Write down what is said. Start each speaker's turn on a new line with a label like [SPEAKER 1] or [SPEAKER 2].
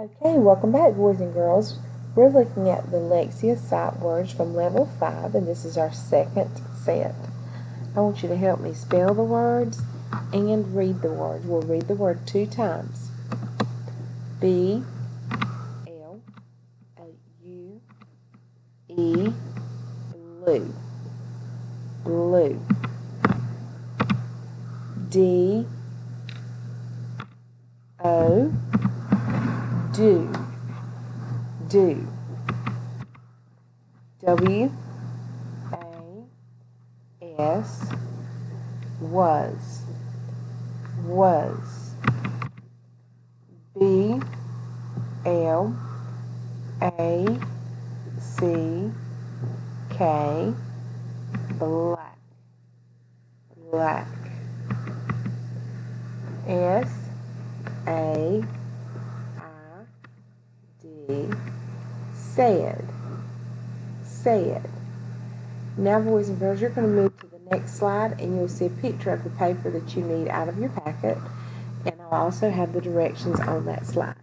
[SPEAKER 1] Okay, welcome back, boys and girls. We're looking at the Lexia sight words from level 5, and this is our second set. I want you to help me spell the words and read the words. We'll read the word 2 times. B, L, U, E, blue, blue. D, O, do, do. W, A, S, was, was. B, L, A, C, K, black, black. S, A, I, D, said, said. Now, boys and girls, you're going to move to the next slide, and you'll see a picture of the paper that you need out of your packet, and I'll also have the directions on that slide.